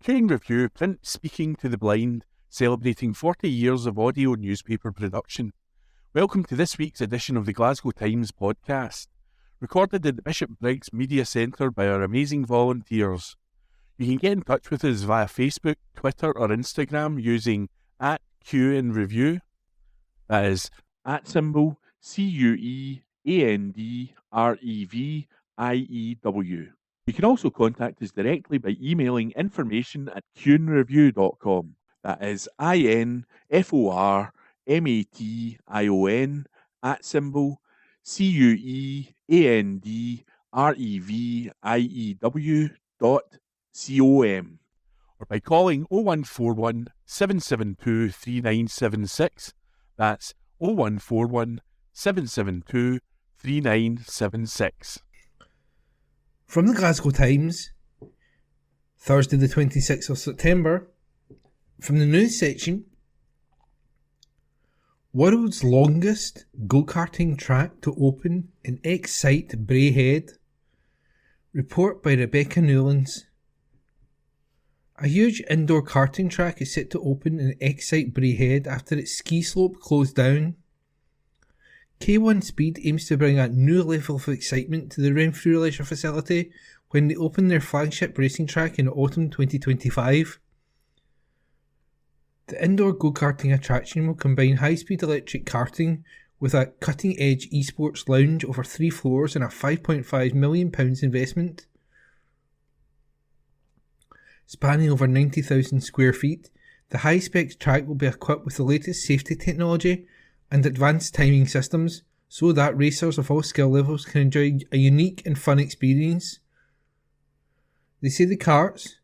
King Review Print Speaking to the Blind, celebrating 40 years of audio newspaper production. Welcome to this week's edition of the Glasgow Times podcast, recorded at the Bishop Briggs Media Centre by our amazing volunteers. You can get in touch with us via Facebook, Twitter or Instagram using @QNReview. That is @CUEANDREVIEW. You can also contact us directly by emailing information@QNreview.com. That is INFORMATION or by calling 0141 772 3976. That's 0141 772 3976. From the Glasgow Times, Thursday the 26th of September, from the news section, world's longest go-karting track to open in X-Site Braehead. Report by Rebecca Newlands. A huge indoor karting track is set to open in X-Site Braehead after its ski slope closed down. K1 Speed aims to bring a new level of excitement to the Renfrew Leisure facility when they open their flagship racing track in autumn 2025. The indoor go-karting attraction will combine high-speed electric karting with a cutting-edge esports lounge over 3 floors and a £5.5 million investment. Spanning over 90,000 square feet, the high-spec track will be equipped with the latest safety technology and advanced timing systems so that racers of all skill levels can enjoy a unique and fun experience. They say the karts,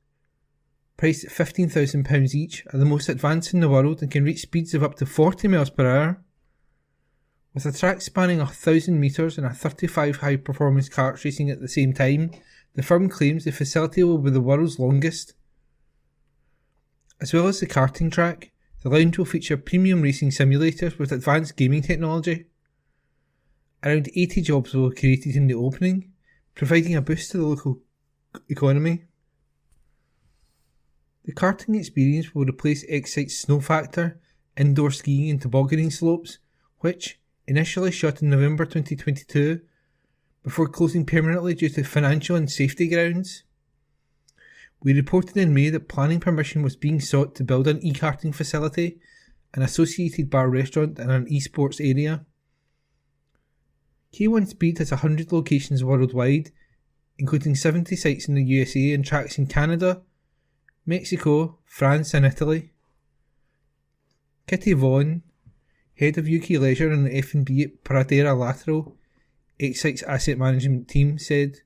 priced at £15,000 each, are the most advanced in the world and can reach speeds of up to 40 miles per hour. With a track spanning 1,000 metres and a 35 high-performance karts racing at the same time, the firm claims the facility will be the world's longest. As well as the karting track, the lounge will feature premium racing simulators with advanced gaming technology. Around 80 jobs will be created in the opening, providing a boost to the local economy. The karting experience will replace X-Site's Snow Factor indoor skiing and tobogganing slopes, which initially shut in November 2022, before closing permanently due to financial and safety grounds. We reported in May that planning permission was being sought to build an e-karting facility, an associated bar restaurant and an esports area. K1 Speed has 100 locations worldwide, including 70 sites in the USA and tracks in Canada, Mexico, France and Italy. Kitty Vaughan, head of UK Leisure and F&B at Pradera Lateral, X-Site's asset management team, said,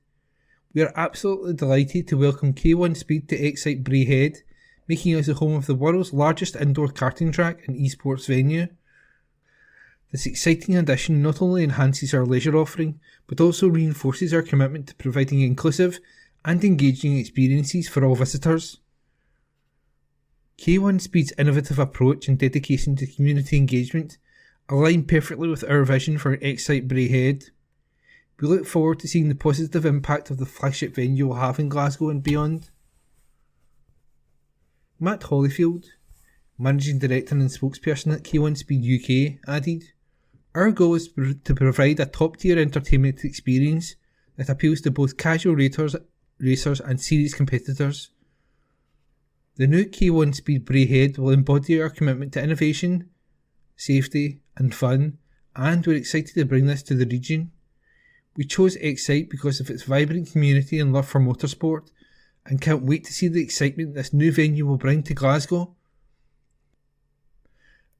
"We are absolutely delighted to welcome K1 Speed to X-Site Braehead, making us the home of the world's largest indoor karting track and esports venue. This exciting addition not only enhances our leisure offering, but also reinforces our commitment to providing inclusive and engaging experiences for all visitors." K1 Speed's innovative approach and dedication to community engagement align perfectly with our vision for X-Site Braehead. We look forward to seeing the positive impact of the flagship venue will have in Glasgow and beyond. Matt Hollyfield, Managing Director and spokesperson at K1 Speed UK, added, "Our goal is to provide a top-tier entertainment experience that appeals to both casual racers and serious competitors. The new K1 Speed Braehead will embody our commitment to innovation, safety and fun, and we're excited to bring this to the region. We chose X-Site because of its vibrant community and love for motorsport, and can't wait to see the excitement this new venue will bring to Glasgow."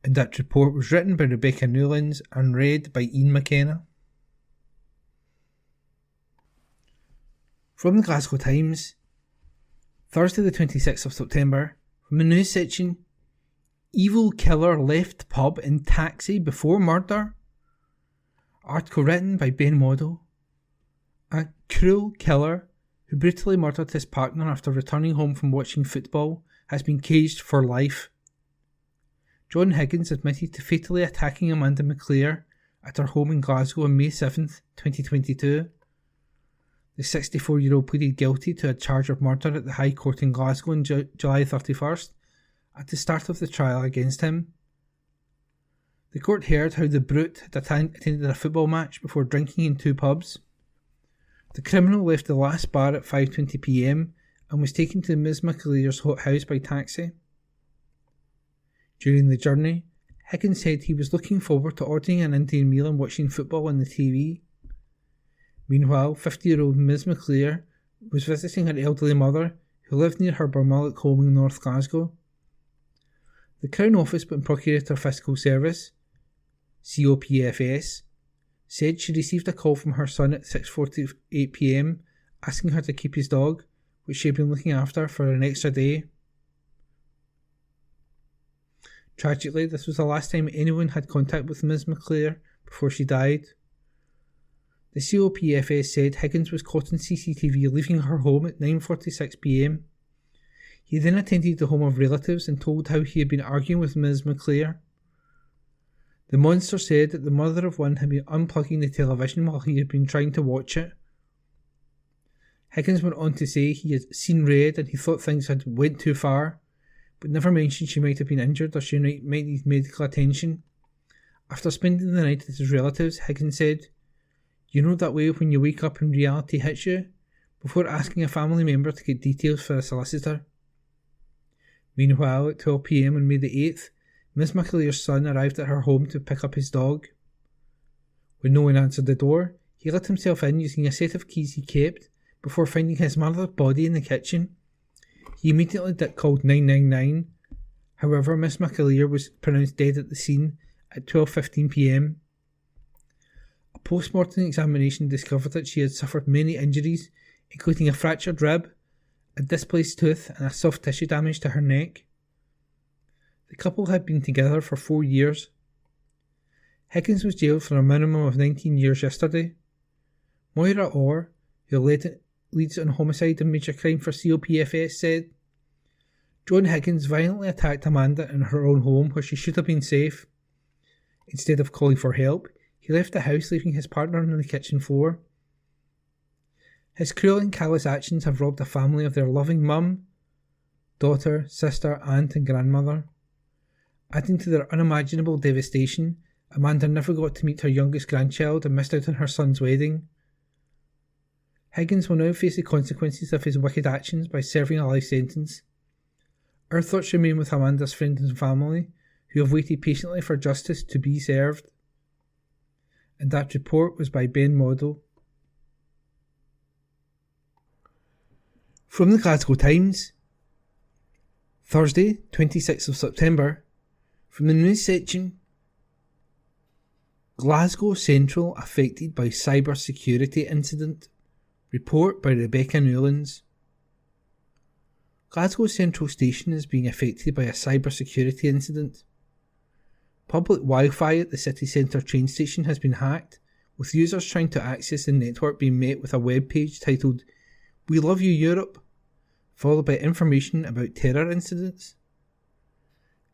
And that report was written by Rebecca Newlands and read by Ian McKenna. From the Glasgow Times, Thursday the 26th of September, from the news section, evil killer left pub in taxi before murder. Article written by Ben Waddle. A cruel killer who brutally murdered his partner after returning home from watching football has been caged for life. John Higgins admitted to fatally attacking Amanda McClare at her home in Glasgow on May 7th, 2022. The 64-year-old pleaded guilty to a charge of murder at the High Court in Glasgow on July 31st, at the start of the trial against him. The court heard how the brute had attended a football match before drinking in 2 pubs. The criminal left the last bar at 5:20 p.m. and was taken to Ms McAleer's house by taxi. During the journey, Higgins said he was looking forward to ordering an Indian meal and watching football on the TV. Meanwhile, 50-year-old Ms McAleer was visiting her elderly mother, who lived near her Barmulloch home in North Glasgow. The Crown Office and Procurator Fiscal Service, COPFS, said she received a call from her son at 6:48 p.m. asking her to keep his dog, which she had been looking after, for an extra day. Tragically, this was the last time anyone had contact with Ms McAleer before she died. The COPFS said Higgins was caught on CCTV leaving her home at 9:46 p.m. He then attended the home of relatives and told how he had been arguing with Ms McAleer. The monster said that the mother of one had been unplugging the television while he had been trying to watch it. Higgins went on to say he had seen red and he thought things had went too far, but never mentioned she might have been injured or she might need medical attention. After spending the night at his relatives, Higgins said, "You know that way when you wake up and reality hits you?" before asking a family member to get details for a solicitor. Meanwhile, at 12 p.m. on May the 8th, Ms McAleer's son arrived at her home to pick up his dog. When no one answered the door, he let himself in using a set of keys he kept before finding his mother's body in the kitchen. He immediately called 999. However, Ms McAleer was pronounced dead at the scene at 12:15 p.m. A post-mortem examination discovered that she had suffered many injuries, including a fractured rib, a displaced tooth and a soft tissue damage to her neck. The couple had been together for 4 years. Higgins was jailed for a minimum of 19 years yesterday. Moira Orr, who leads on homicide and major crime for COPFS, said, "John Higgins violently attacked Amanda in her own home where she should have been safe. Instead of calling for help, he left the house, leaving his partner on the kitchen floor. His cruel and callous actions have robbed a family of their loving mum, daughter, sister, aunt and grandmother. Adding to their unimaginable devastation, Amanda never got to meet her youngest grandchild and missed out on her son's wedding. Higgins will now face the consequences of his wicked actions by serving a life sentence. Our thoughts remain with Amanda's friends and family, who have waited patiently for justice to be served." And that report was by Ben Moddle. From the Glasgow Times, Thursday, 26th of September, from the news section, Glasgow Central affected by cyber security incident. Report by Rebecca Newlands. Glasgow Central Station is being affected by a cyber security incident. Public Wi-Fi at the city centre train station has been hacked, with users trying to access the network being met with a web page titled "We Love You Europe," followed by information about terror incidents.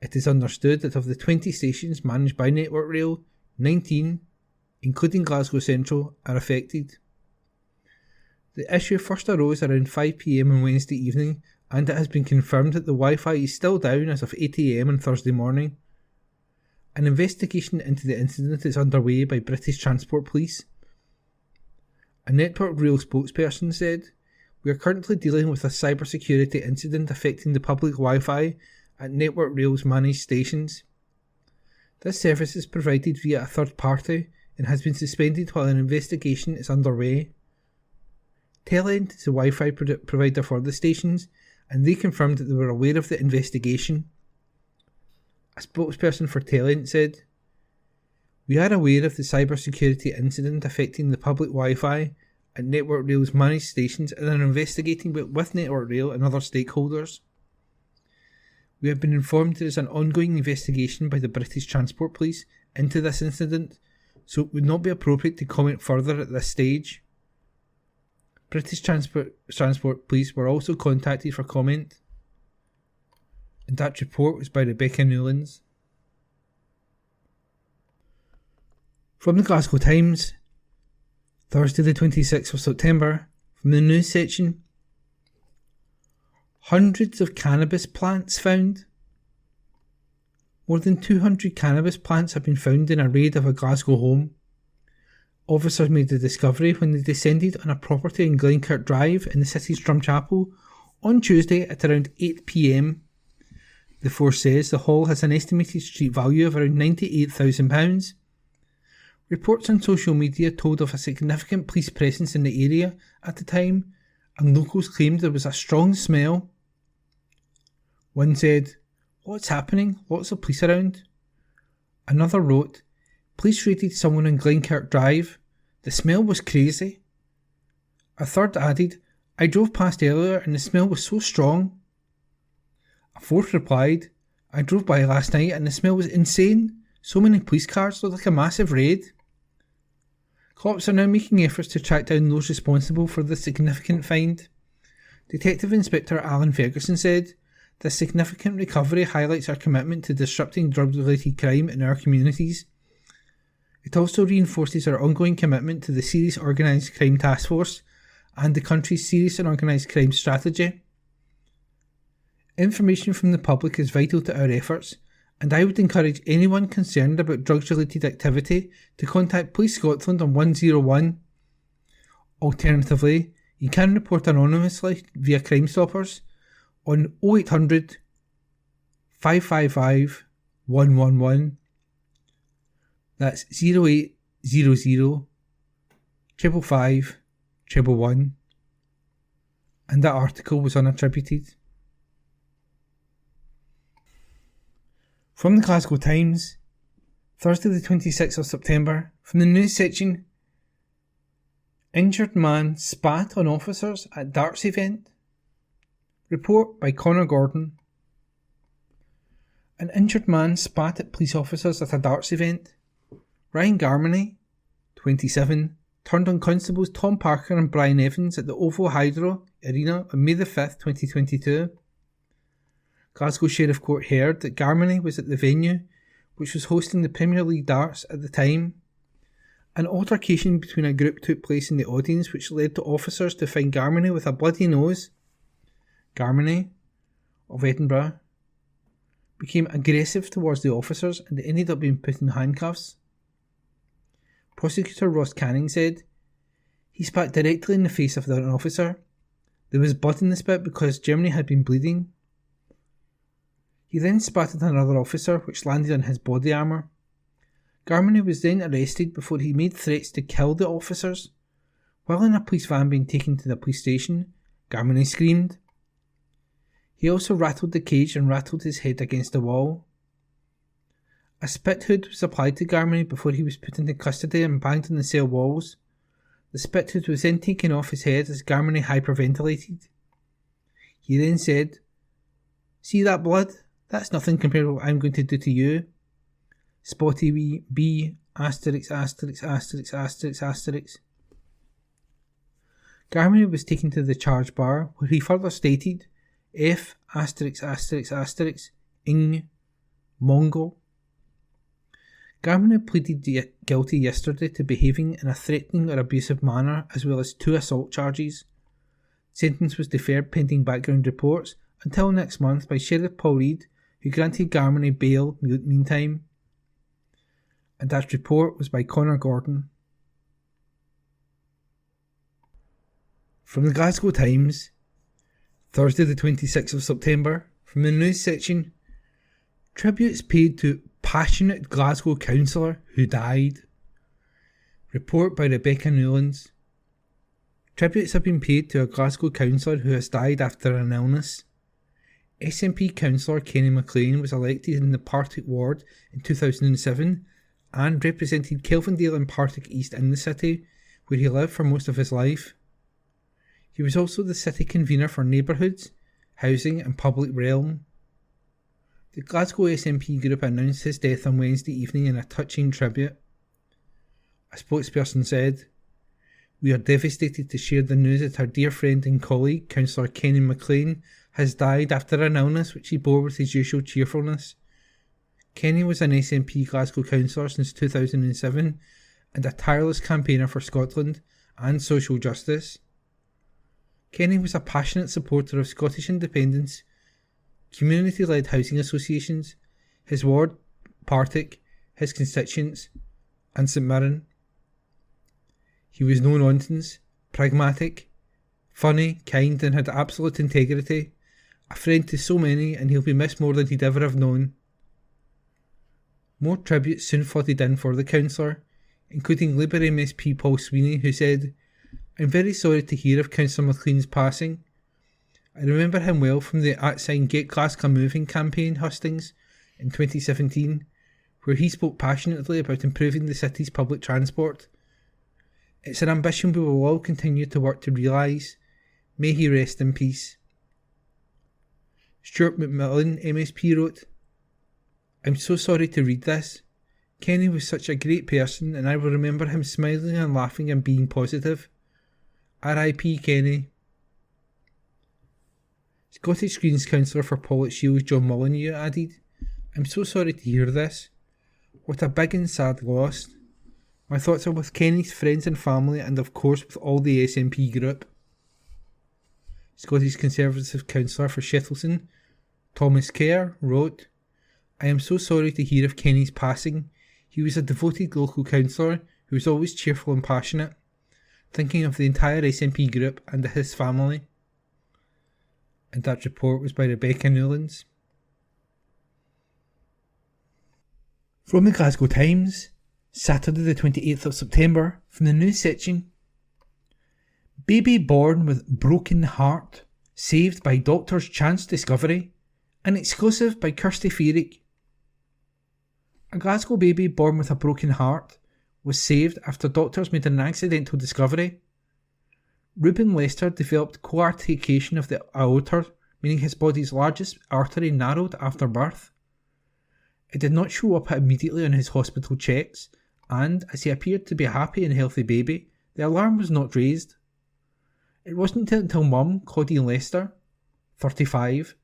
It is understood that of the 20 stations managed by Network Rail, 19, including Glasgow Central, are affected. The issue first arose around 5 p.m. on Wednesday evening, and it has been confirmed that the Wi-Fi is still down as of 8 a.m. on Thursday morning. An investigation into the incident is underway by British Transport Police. A Network Rail spokesperson said, "We are currently dealing with a cybersecurity incident affecting the public Wi-Fi at Network Rail's managed stations. This service is provided via a third party and has been suspended while an investigation is underway. Telent is the Wi-Fi provider for the stations, and they confirmed that they were aware of the investigation." A spokesperson for Telent said, "We are aware of the cybersecurity incident affecting the public Wi-Fi at Network Rail's managed stations and are investigating with Network Rail and other stakeholders. We have been informed there is an ongoing investigation by the British Transport Police into this incident, so it would not be appropriate to comment further at this stage." British Transport Police were also contacted for comment. And that report was by Rebecca Newlands. From the Glasgow Times, Thursday the 26th of September, From the news section, hundreds of cannabis plants found. More than 200 cannabis plants have been found in a raid of a Glasgow home. Officers made the discovery when they descended on a property in Glenkirk Drive in the city's Drumchapel on Tuesday at around 8 p.m. The force says the hall has an estimated street value of around £98,000. Reports on social media told of a significant police presence in the area at the time, and locals claimed there was a strong smell. One said, "What's happening? Lots of police around." Another wrote, "Police raided someone on Glenkirk Drive. The smell was crazy." A third added, "I drove past earlier and the smell was so strong." A fourth replied, "I drove by last night and the smell was insane. So many police cars, looked like a massive raid." Cops are now making efforts to track down those responsible for the significant find. Detective Inspector Alan Ferguson said, "The significant recovery highlights our commitment to disrupting drug-related crime in our communities. It also reinforces our ongoing commitment to the Serious Organised Crime Task Force and the country's Serious and Organised Crime Strategy. Information from the public is vital to our efforts, and I would encourage anyone concerned about drugs-related activity to contact Police Scotland on 101. Alternatively, you can report anonymously via Crime Stoppers on 0800 555 111. That's 0800 555 111. And that article was unattributed. From the Glasgow Times, Thursday the 26th of September, from the news section, injured man spat on officers at darts event. Report by Connor Gordon. An injured man spat at police officers at a darts event. Ryan Garmany, 27, turned on constables Tom Parker and Brian Evans at the OVO Hydro Arena on May the 5th, 2022. Glasgow Sheriff Court heard that Garmany was at the venue, which was hosting the Premier League darts at the time. An altercation between a group took place in the audience, which led to officers to find Garmany with a bloody nose. Garmany, of Edinburgh, became aggressive towards the officers and ended up being put in handcuffs. Prosecutor Ross Canning said, "He spat directly in the face of an officer. There was blood in the spit because Germany had been bleeding. He then spat at another officer, which landed on his body armour. Garmany was then arrested before he made threats to kill the officers. While in a police van being taken to the police station, Garmany screamed. He also rattled the cage and rattled his head against the wall. A spit hood was applied to Garmany before he was put into custody and banged on the cell walls. The spit hood was then taken off his head as Garmany hyperventilated. He then said, 'See that blood? That's nothing compared to what I'm going to do to you. Spotty wee B asterisk asterisk asterisk asterisk asterisk.' Garmany was taken to the charge bar, where he further stated, F asterisk asterisk asterisk ing Mongol. Garmany pleaded guilty yesterday to behaving in a threatening or abusive manner, as well as 2 assault charges. Sentence was deferred pending background reports until next month by Sheriff Paul Reid, who granted Garmany bail meantime. And that report was by Connor Gordon. From the Glasgow Times, Thursday the 26th of September, from the news section, tributes paid to passionate Glasgow councillor who died. Report by Rebecca Newlands. Tributes have been paid to a Glasgow councillor who has died after an illness. SNP councillor Kenny McLean was elected in the Partick ward in 2007 and represented Kelvindale and Partick East in the city, where he lived for most of his life. He was also the city convener for neighbourhoods, housing and public realm. The Glasgow SNP group announced his death on Wednesday evening in a touching tribute. A spokesperson said, "We are devastated to share the news that our dear friend and colleague, Councillor Kenny McLean, has died after an illness which he bore with his usual cheerfulness. Kenny was an SNP Glasgow councillor since 2007 and a tireless campaigner for Scotland and social justice. Kenny was a passionate supporter of Scottish independence, community-led housing associations, his ward, Partick, his constituents, and St Mirren. He was no nonsense, pragmatic, funny, kind, and had absolute integrity, a friend to so many, and he'll be missed more than he'd ever have known. More tributes soon flooded in for the councillor, including Labour MSP Paul Sweeney, who said, "I'm very sorry to hear of Councillor McLean's passing. I remember him well from the @Get Glasgow Moving campaign hustings in 2017, where he spoke passionately about improving the city's public transport. It's an ambition we will all continue to work to realise. May he rest in peace." Stuart McMillan, MSP, wrote, "I'm so sorry to read this. Kenny was such a great person, and I will remember him smiling and laughing and being positive. R.I.P. Kenny." Scottish Greens councillor for Pollock Shields John Molyneux added, "I'm so sorry to hear this. What a big and sad loss. My thoughts are with Kenny's friends and family, and of course with all the SNP group." Scottish Conservative councillor for Shettleston, Thomas Kerr, wrote, "I am so sorry to hear of Kenny's passing. He was a devoted local councillor who was always cheerful and passionate, thinking of the entire SNP group and his family." And that report was by Rebecca Newlands. From the Glasgow Times, Saturday the 28th of September, from the news section. Baby born with broken heart, saved by doctor's chance discovery. An exclusive by Kirsty Feerick. A Glasgow baby born with a broken heart was saved after doctors made an accidental discovery. Reuben Lester developed coartication of the aorta, meaning his body's largest artery narrowed after birth. It did not show up immediately on his hospital checks, and as he appeared to be a happy and healthy baby, the alarm was not raised. It wasn't until mum, Claudine Lester, 35,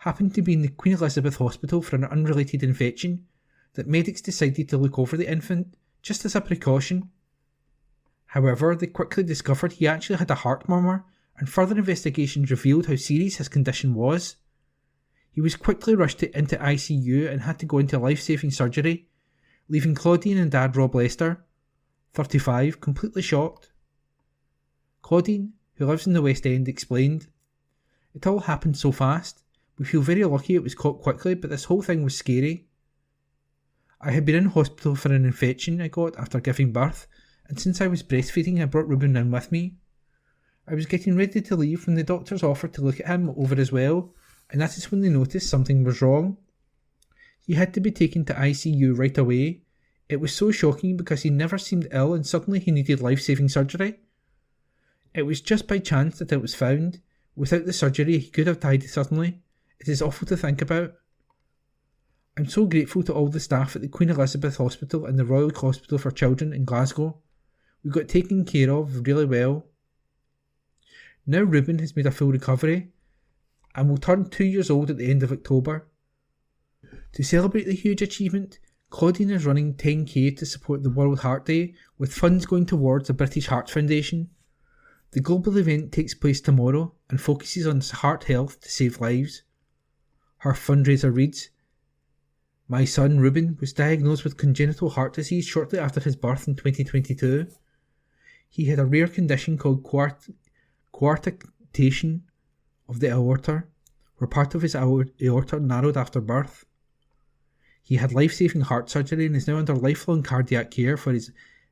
happened to be in the Queen Elizabeth Hospital for an unrelated infection that medics decided to look over the infant, just as a precaution. However, they quickly discovered he actually had a heart murmur, and further investigations revealed how serious his condition was. He was quickly rushed into ICU and had to go into life-saving surgery, leaving Claudine and Dad Rob Lester, 35, completely shocked. Claudine, who lives in the West End, explained, "It all happened so fast. We feel very lucky it was caught quickly, but this whole thing was scary. I had been in hospital for an infection I got after giving birth, and since I was breastfeeding I brought Reuben in with me. I was getting ready to leave when the doctors offered to look at him over as well, and that is when they noticed something was wrong. He had to be taken to ICU right away. It was so shocking because he never seemed ill and suddenly he needed life-saving surgery. It was just by chance that it was found. Without the surgery he could have died suddenly. It is awful to think about. I'm so grateful to all the staff at the Queen Elizabeth Hospital and the Royal Hospital for Children in Glasgow. We got taken care of really well. Now Reuben has made a full recovery and will turn 2 years old at the end of October. To celebrate the huge achievement, Claudine is running 10k to support the World Heart Day, with funds going towards the British Heart Foundation. The global event takes place tomorrow and focuses on heart health to save lives. Her fundraiser reads, "My son Reuben was diagnosed with congenital heart disease shortly after his birth in 2022. He had a rare condition called coarctation of the aorta, where part of his aorta narrowed after birth. He had life-saving heart surgery and is now under lifelong cardiac care for his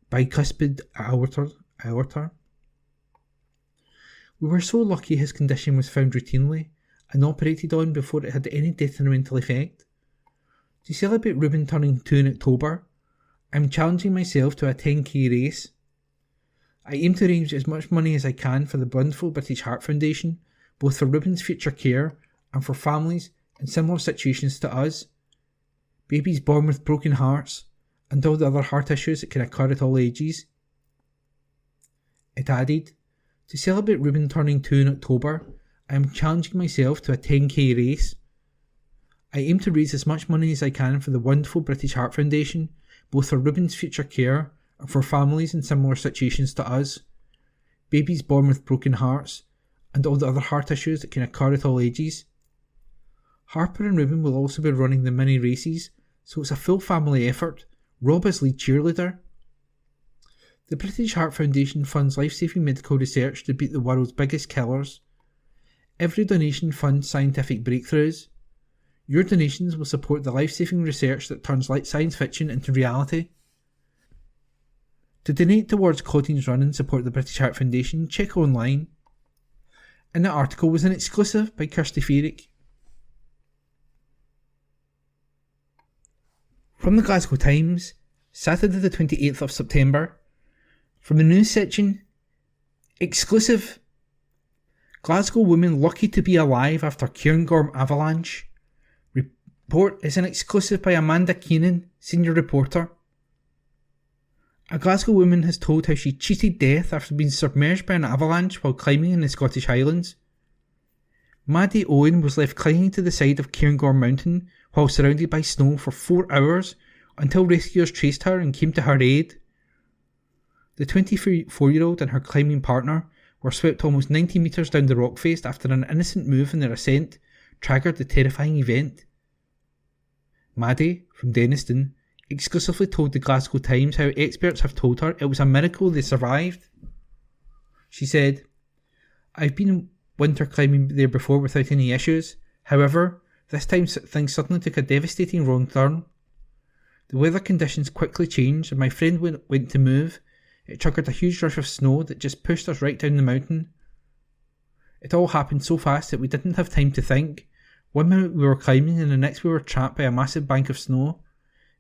bicuspid aorta. We were so lucky his condition was found routinely and operated on before it had any detrimental effect. To celebrate Reuben turning 2 in October, I'm challenging myself to a 10k race. I aim to raise as much money as I can for the wonderful British Heart Foundation, both for Reuben's future care and for families in similar situations to us, babies born with broken hearts, and all the other heart issues that can occur at all ages." It added, "To celebrate Reuben turning 2 in October, I am challenging myself to a 10k race. I aim to raise as much money as I can for the wonderful British Heart Foundation, both for Reuben's future care and for families in similar situations to us, babies born with broken hearts, and all the other heart issues that can occur at all ages. Harper and Rubin will also be running the mini races, so it's a full family effort. Rob is lead cheerleader. The British Heart Foundation funds life-saving medical research to beat the world's biggest killers. Every donation funds scientific breakthroughs. Your donations will support the life-saving research that turns science fiction into reality. To donate towards Claudine's run and support the British Heart Foundation, check online. And that article was an exclusive by Kirsty Feerick. From the Glasgow Times, Saturday the 28th of September. From the news section, exclusive. Glasgow woman lucky to be alive after Cairngorm avalanche. Report is an exclusive by Amanda Keenan, senior reporter. A Glasgow woman has told how she cheated death after being submerged by an avalanche while climbing in the Scottish Highlands. Maddie Owen was left clinging to the side of Cairngorm Mountain while surrounded by snow for 4 hours until rescuers traced her and came to her aid. The 24-year-old and her climbing partner were swept almost 90 metres down the rock face after an innocent move in their ascent triggered the terrifying event. Maddie, from Denniston, exclusively told the Glasgow Times how experts have told her it was a miracle they survived. She said, "I've been winter climbing there before without any issues. However, this time things suddenly took a devastating wrong turn. The weather conditions quickly changed and my friend went to move. It triggered a huge rush of snow that just pushed us right down the mountain. It all happened so fast that we didn't have time to think. 1 minute we were climbing and the next we were trapped by a massive bank of snow.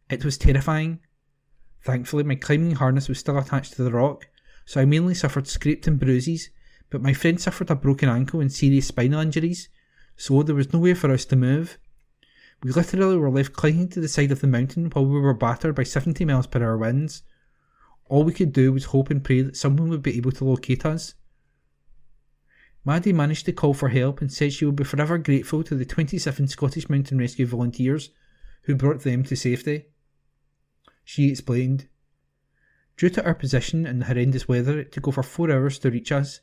It was terrifying. Thankfully, my climbing harness was still attached to the rock, so I mainly suffered scrapes and bruises, but my friend suffered a broken ankle and serious spinal injuries, so there was no way for us to move. We literally were left clinging to the side of the mountain while we were battered by 70 miles per hour winds. All we could do was hope and pray that someone would be able to locate us." Maddie managed to call for help and said she will be forever grateful to the 27 Scottish Mountain Rescue volunteers who brought them to safety. She explained, "Due to our position and the horrendous weather, it took over 4 hours to reach us.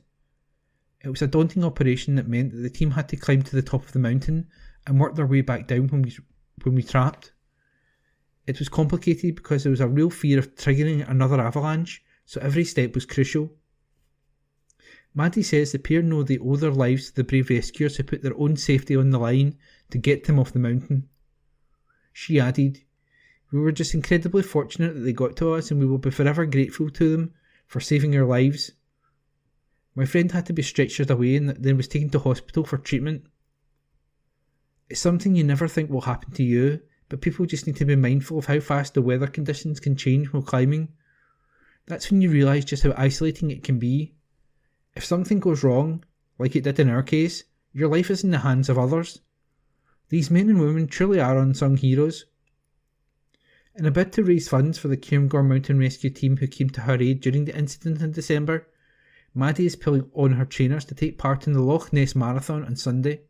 It was a daunting operation that meant that the team had to climb to the top of the mountain and work their way back down when we trapped. It was complicated because there was a real fear of triggering another avalanche, so every step was crucial." Maddie says the pair know they owe their lives to the brave rescuers who put their own safety on the line to get them off the mountain. She added, "We were just incredibly fortunate that they got to us and we will be forever grateful to them for saving our lives. My friend had to be stretchered away and then was taken to hospital for treatment. It's something you never think will happen to you, but people just need to be mindful of how fast the weather conditions can change while climbing. That's when you realise just how isolating it can be. If something goes wrong, like it did in our case, your life is in the hands of others. These men and women truly are unsung heroes." In a bid to raise funds for the Cairngorm Mountain Rescue team who came to her aid during the incident in December, Maddie is pulling on her trainers to take part in the Loch Ness Marathon on Sunday.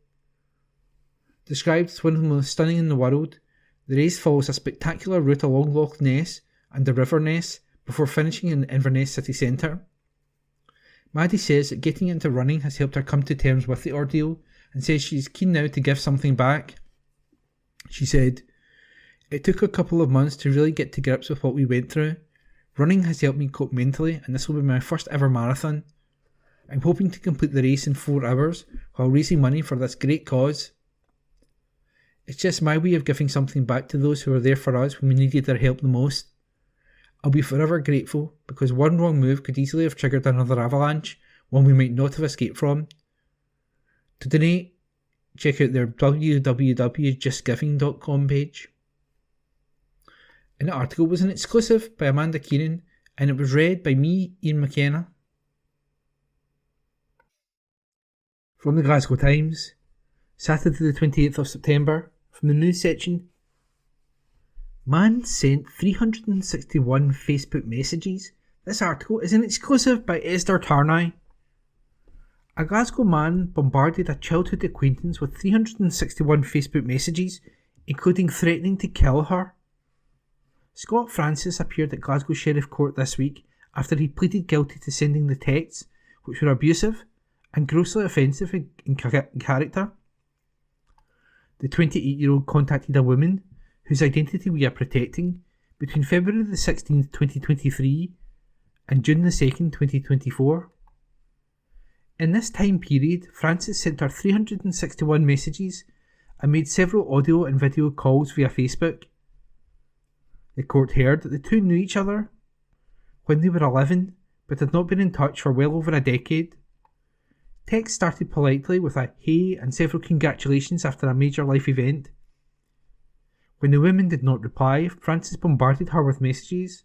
Described as one of the most stunning in the world, the race follows a spectacular route along Loch Ness and the River Ness before finishing in Inverness city centre. Maddie says that getting into running has helped her come to terms with the ordeal and says she is keen now to give something back. She said, "It took a couple of months to really get to grips with what we went through. Running has helped me cope mentally and this will be my first ever marathon. I'm hoping to complete the race in 4 hours while raising money for this great cause. It's just my way of giving something back to those who were there for us when we needed their help the most. I'll be forever grateful because one wrong move could easily have triggered another avalanche, one we might not have escaped from. To donate, check out their www.justgiving.com page." And the article was an exclusive by Amanda Keenan and it was read by me, Ian McKenna. From the Glasgow Times, Saturday the 28th of September, from the news section. Man sent 361 Facebook messages. This article is an exclusive by Esther Tarnay. A Glasgow man bombarded a childhood acquaintance with 361 Facebook messages, including threatening to kill her. Scott Francis appeared at Glasgow Sheriff Court this week after he pleaded guilty to sending the texts, which were abusive, and grossly offensive in character. The 28-year-old contacted a woman whose identity we are protecting between February the 16th, 2023 and June the 2nd, 2024. In this time period, Frances sent her 361 messages and made several audio and video calls via Facebook. The court heard that the two knew each other when they were 11, but had not been in touch for well over a decade. Text started politely with a hey and several congratulations after a major life event. When the woman did not reply, Frances bombarded her with messages.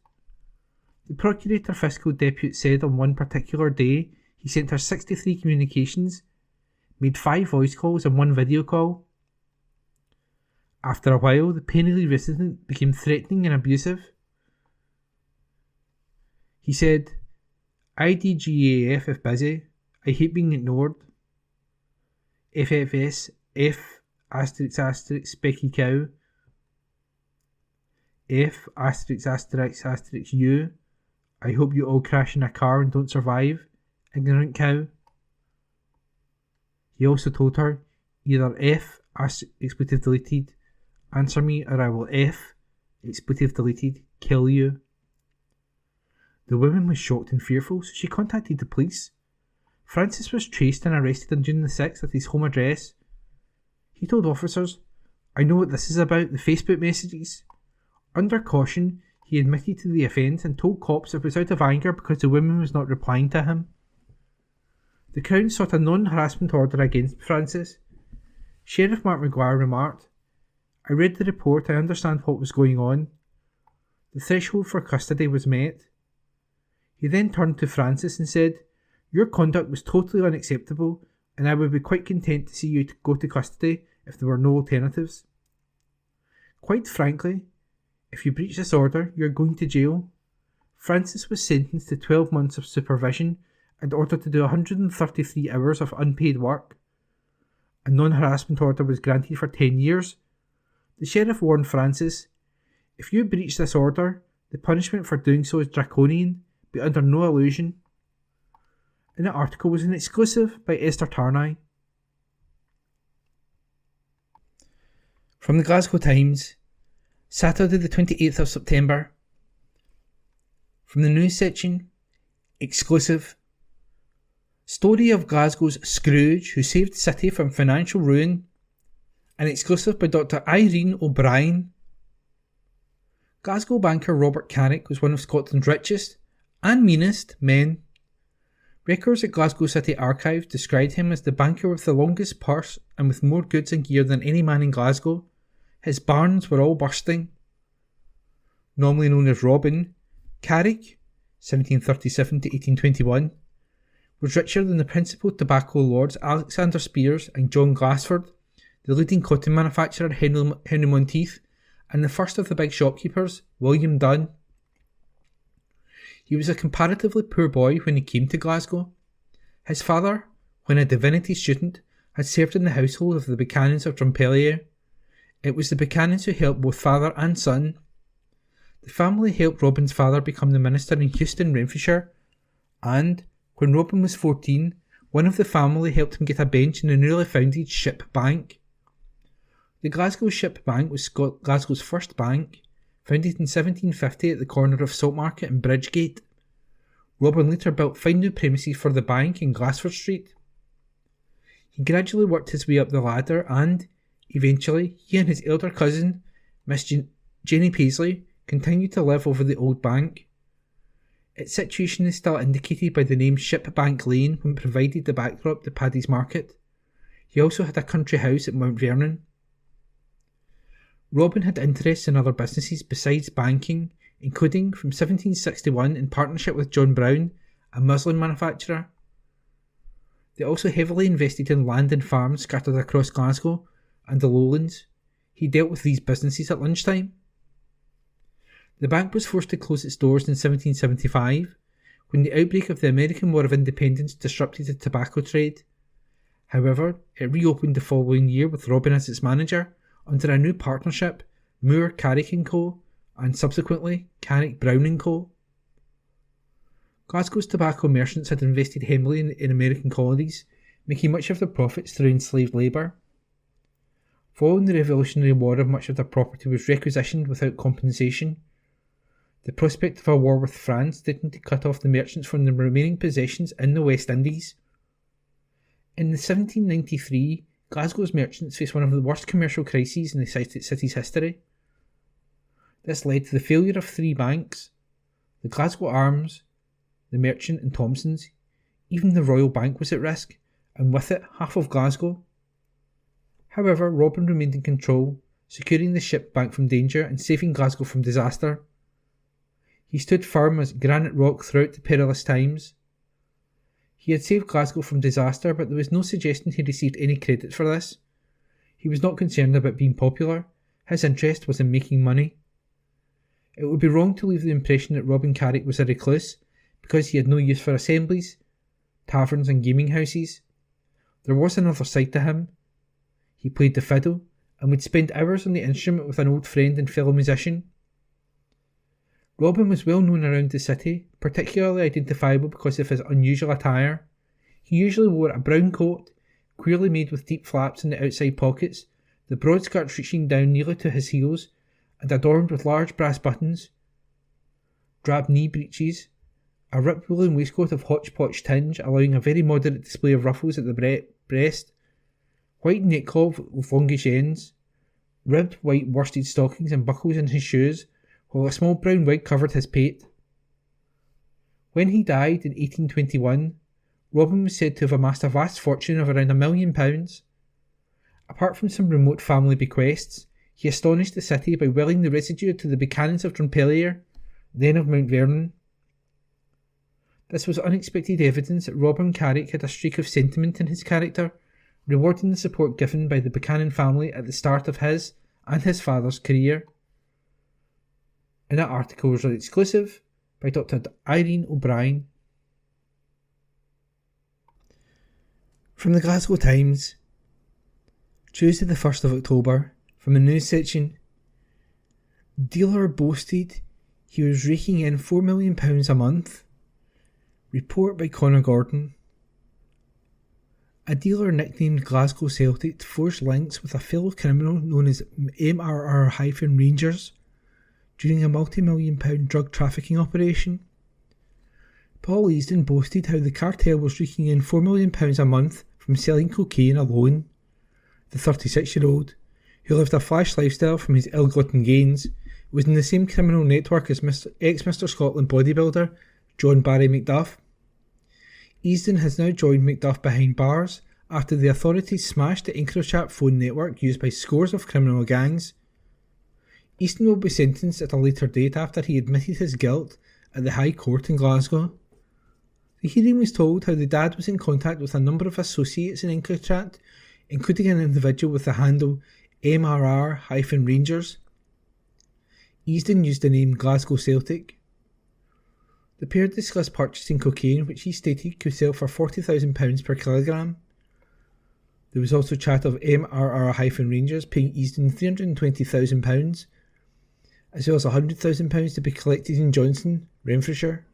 The Procurator Fiscal Depute said on one particular day he sent her 63 communications, made 5 voice calls and 1 video call. After a while, the Penally resident became threatening and abusive. He said, IDGAF if busy, I hate being ignored. FFS, F asterisk asterisk specky cow. F asterisk asterisk asterisk U, I hope you all crash in a car and don't survive, ignorant cow. He also told her, either F expletive deleted, answer me, or I will F expletive deleted, kill you. The woman was shocked and fearful, so she contacted the police. Francis was traced and arrested on June the 6th at his home address. He told officers, I know what this is about, the Facebook messages. Under caution, he admitted to the offence and told cops it was out of anger because the woman was not replying to him. The Crown sought a non-harassment order against Francis. Sheriff Mark Maguire remarked, I read the report, I understand what was going on. The threshold for custody was met. He then turned to Francis and said, your conduct was totally unacceptable and I would be quite content to see you go to custody if there were no alternatives. Quite frankly, if you breach this order, you are going to jail. Francis was sentenced to 12 months of supervision and ordered to do 133 hours of unpaid work. A non-harassment order was granted for 10 years. The sheriff warned Francis, if you breach this order, the punishment for doing so is draconian, but under no illusion. And the article was an exclusive by Esther Tarnay. From the Glasgow Times, Saturday the 28th of September. From the news section, exclusive. Story of Glasgow's Scrooge who saved the city from financial ruin. An exclusive by Dr. Irene O'Brien. Glasgow banker Robert Carrick was one of Scotland's richest and meanest men. Records at Glasgow City Archives described him as the banker with the longest purse and with more goods and gear than any man in Glasgow. His barns were all bursting. Normally known as Robin, Carrick, 1737 to 1821, was richer than the principal tobacco lords Alexander Spears and John Glassford, the leading cotton manufacturer Henry Monteith, and the first of the big shopkeepers, William Dunn. He was a comparatively poor boy when he came to Glasgow. His father, when a divinity student, had served in the household of the Buchanans of Drumpellier. It was the Buchanans who helped both father and son. The family helped Robin's father become the minister in Houston, Renfrewshire, and, when Robin was 14, one of the family helped him get a bench in the newly founded Ship Bank. The Glasgow Ship Bank was Glasgow's first bank, founded in 1750 at the corner of Saltmarket and Bridgegate. Robin later built fine new premises for the bank in Glassford Street. He gradually worked his way up the ladder and, eventually, he and his elder cousin, Miss Jenny Paisley, continued to live over the old bank. Its situation is still indicated by the name Ship Bank Lane when provided the backdrop to Paddy's Market. He also had a country house at Mount Vernon. Robin had interests in other businesses besides banking, including from 1761 in partnership with John Brown, a muslin manufacturer. They also heavily invested in land and farms scattered across Glasgow and the Lowlands. He dealt with these businesses at lunchtime. The bank was forced to close its doors in 1775 when the outbreak of the American War of Independence disrupted the tobacco trade. However, it reopened the following year with Robin as its manager under a new partnership, Moore, Carrick & Co., and subsequently Carrick, Brown & Co. Glasgow's tobacco merchants had invested heavily in American colonies, making much of their profits through enslaved labour. Following the Revolutionary War, much of their property was requisitioned without compensation. The prospect of a war with France threatened to cut off the merchants from their remaining possessions in the West Indies. In 1793, Glasgow's merchants faced one of the worst commercial crises in the city's history. This led to the failure of 3 banks: the Glasgow Arms, the Merchant and Thompson's. Even the Royal Bank was at risk, and with it, half of Glasgow. However, Robin remained in control, securing the ship bank from danger and saving Glasgow from disaster. He stood firm as granite rock throughout the perilous times. He had saved Glasgow from disaster, but there was no suggestion he received any credit for this. He was not concerned about being popular. His interest was in making money. It would be wrong to leave the impression that Robin Carrick was a recluse, because he had no use for assemblies, taverns and gaming houses. There was another side to him. He played the fiddle, and would spend hours on the instrument with an old friend and fellow musician. Robin was well known around the city, particularly identifiable because of his unusual attire. He usually wore a brown coat, queerly made with deep flaps in the outside pockets, the broad skirts reaching down nearly to his heels, and adorned with large brass buttons, drab knee breeches, a ripped woolen waistcoat of hodgepodge tinge allowing a very moderate display of ruffles at the breast, white neckcloth with longish ends, ribbed white worsted stockings and buckles in his shoes, while a small brown wig covered his pate. When he died in 1821, Robin was said to have amassed a vast fortune of around £1 million. Apart from some remote family bequests, he astonished the city by willing the residue to the Buchanans of Drumpellier, then of Mount Vernon. This was unexpected evidence that Robin Carrick had a streak of sentiment in his character, rewarding the support given by the Buchanan family at the start of his and his father's career. And that article was read exclusive by Dr. Irene O'Brien. From the Glasgow Times, Tuesday the 1st of October, from the news section. Dealer boasted he was raking in £4 million a month. Report by Connor Gordon. A dealer nicknamed Glasgow Celtic forged links with a fellow criminal known as MRR-Rangers during a multi-million-pound drug trafficking operation. Paul Easton boasted how the cartel was raking in £4 million a month from selling cocaine alone. The 36-year-old, who lived a flash lifestyle from his ill-gotten gains, was in the same criminal network as ex-Mr Scotland bodybuilder John Barry McDuff. Easton has now joined McDuff behind bars after the authorities smashed the EncroChat phone network used by scores of criminal gangs. Easton will be sentenced at a later date after he admitted his guilt at the High Court in Glasgow. The hearing was told how the dad was in contact with a number of associates in EncroChat, including an individual with the handle MRR-Rangers. Easton used the name Glasgow Celtic. The pair discussed purchasing cocaine, which he stated could sell for £40,000 per kilogram. There was also chat of MRR-Rangers paying Easton £320,000, as well as £100,000 to be collected in Johnson, Renfrewshire.